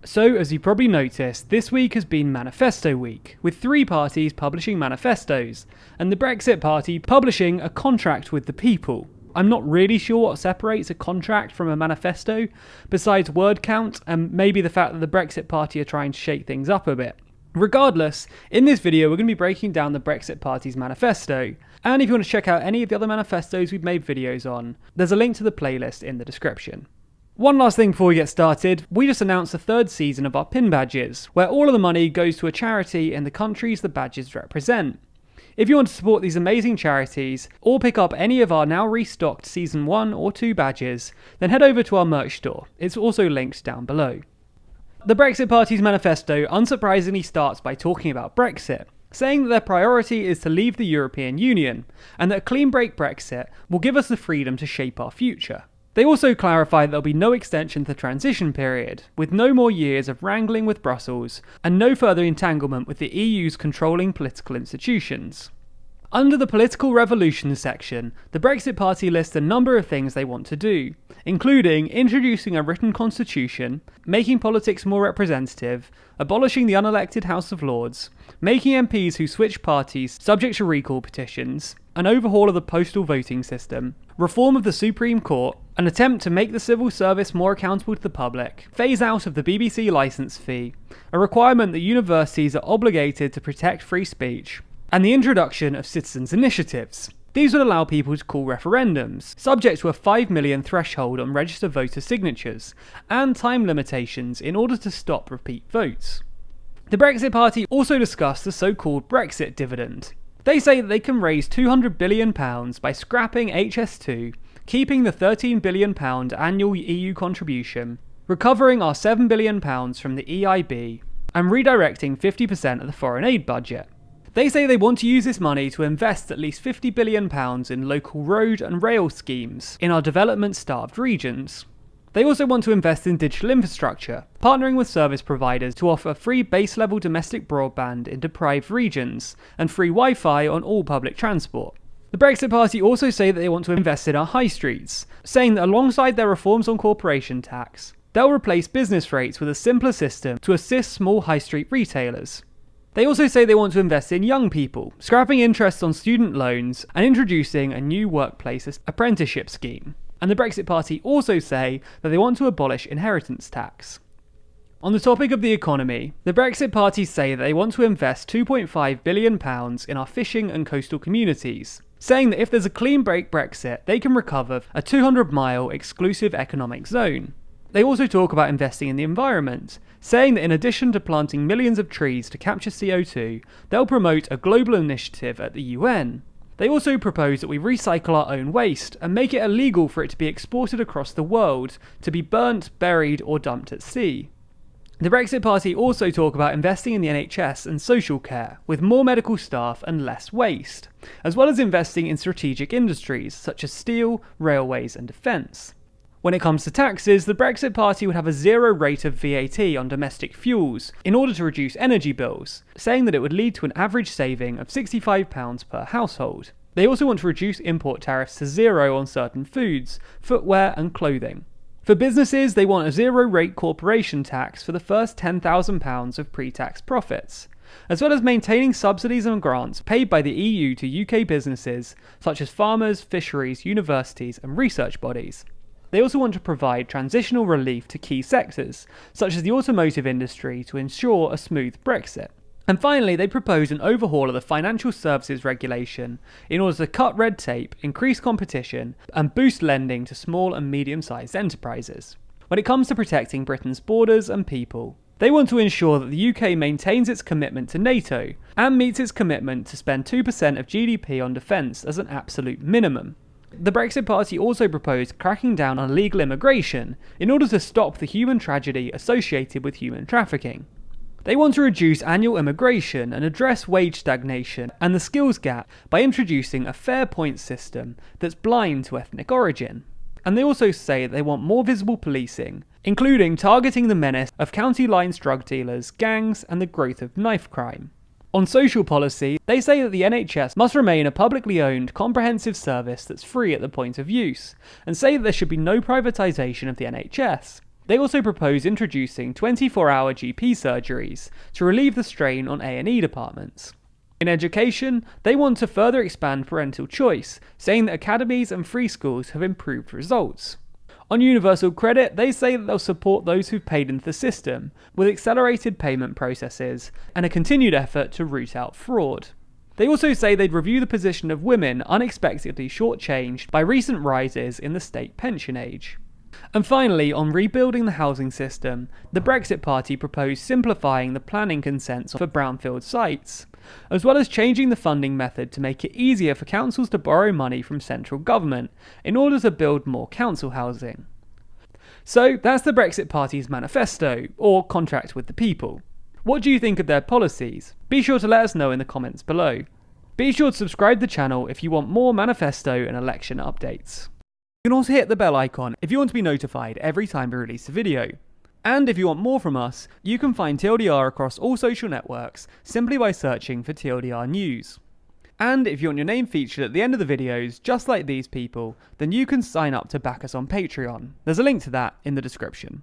So, as you probably noticed, this week has been Manifesto week, with 3 parties publishing manifestos, and the Brexit Party publishing a contract with the people. I'm not really sure what separates a contract from a manifesto, besides word count and maybe the fact that the Brexit Party are trying to shake things up a bit. Regardless, in this video we're going to be breaking down the Brexit Party's manifesto, and if you want to check out any of the other manifestos we've made videos on, there's a link to the playlist in the description. One last thing before we get started, we just announced the 3rd season of our pin badges, where all of the money goes to a charity in the countries the badges represent. If you want to support these amazing charities, or pick up any of our now restocked season 1 or 2 badges, then head over to our merch store. It's also linked down below. The Brexit Party's manifesto unsurprisingly starts by talking about Brexit, saying that their priority is to leave the European Union, and that a clean break Brexit will give us the freedom to shape our future. They also clarify that there will be no extension to the transition period, with no more years of wrangling with Brussels, and no further entanglement with the EU's controlling political institutions. Under the Political Revolution section, the Brexit Party lists a number of things they want to do, including introducing a written constitution, making politics more representative, abolishing the unelected House of Lords, making MPs who switch parties subject to recall petitions, an overhaul of the postal voting system, reform of the Supreme Court, an attempt to make the civil service more accountable to the public, phase out of the BBC licence fee, a requirement that universities are obligated to protect free speech, and the introduction of citizens' initiatives. These would allow people to call referendums, subject to a 5 million threshold on registered voter signatures, and time limitations in order to stop repeat votes. The Brexit Party also discussed the so-called Brexit dividend. They say that they can raise £200 billion by scrapping HS2, keeping the £13 billion annual EU contribution, recovering our £7 billion from the EIB, and redirecting 50% of the foreign aid budget. They say they want to use this money to invest at least £50 billion in local road and rail schemes in our development-starved regions. They also want to invest in digital infrastructure, partnering with service providers to offer free base-level domestic broadband in deprived regions, and free Wi-Fi on all public transport. The Brexit Party also say that they want to invest in our high streets, saying that alongside their reforms on corporation tax, they'll replace business rates with a simpler system to assist small high street retailers. They also say they want to invest in young people, scrapping interest on student loans and introducing a new workplace apprenticeship scheme. And the Brexit Party also say that they want to abolish inheritance tax. On the topic of the economy, the Brexit Party say that they want to invest £2.5 billion in our fishing and coastal communities, saying that if there's a clean break Brexit, they can recover a 200-mile exclusive economic zone. They also talk about investing in the environment, saying that in addition to planting millions of trees to capture CO2, they'll promote a global initiative at the UN. They also propose that we recycle our own waste and make it illegal for it to be exported across the world to be burnt, buried or dumped at sea. The Brexit Party also talk about investing in the NHS and social care, with more medical staff and less waste, as well as investing in strategic industries such as steel, railways and defence. When it comes to taxes, the Brexit Party would have a 0 rate of VAT on domestic fuels in order to reduce energy bills, saying that it would lead to an average saving of £65 per household. They also want to reduce import tariffs to 0 on certain foods, footwear and clothing. For businesses, they want a 0 rate corporation tax for the first £10,000 of pre-tax profits, as well as maintaining subsidies and grants paid by the EU to UK businesses such as farmers, fisheries, universities and research bodies. They also want to provide transitional relief to key sectors, such as the automotive industry, to ensure a smooth Brexit. And finally, they propose an overhaul of the financial services regulation in order to cut red tape, increase competition, and boost lending to small and medium-sized enterprises. When it comes to protecting Britain's borders and people, they want to ensure that the UK maintains its commitment to NATO and meets its commitment to spend 2% of GDP on defence as an absolute minimum. The Brexit Party also proposed cracking down on illegal immigration in order to stop the human tragedy associated with human trafficking. They want to reduce annual immigration and address wage stagnation and the skills gap by introducing a fair points system that's blind to ethnic origin. And they also say they want more visible policing, including targeting the menace of county lines drug dealers, gangs, and the growth of knife crime. On social policy, they say that the NHS must remain a publicly owned, comprehensive service that's free at the point of use, and say that there should be no privatisation of the NHS. They also propose introducing 24-hour GP surgeries to relieve the strain on A&E departments. In education, they want to further expand parental choice, saying that academies and free schools have improved results. On universal credit, they say that they'll support those who've paid into the system, with accelerated payment processes and a continued effort to root out fraud. They also say they'd review the position of women unexpectedly shortchanged by recent rises in the state pension age. And finally, on rebuilding the housing system, the Brexit Party proposed simplifying the planning consents for brownfield sites, as well as changing the funding method to make it easier for councils to borrow money from central government in order to build more council housing. So that's the Brexit Party's manifesto, or contract with the people. What do you think of their policies? Be sure to let us know in the comments below. Be sure to subscribe to the channel if you want more manifesto and election updates. You can also hit the bell icon if you want to be notified every time we release a video. And if you want more from us, you can find TLDR across all social networks simply by searching for TLDR News. And if you want your name featured at the end of the videos, just like these people, then you can sign up to back us on Patreon. There's a link to that in the description.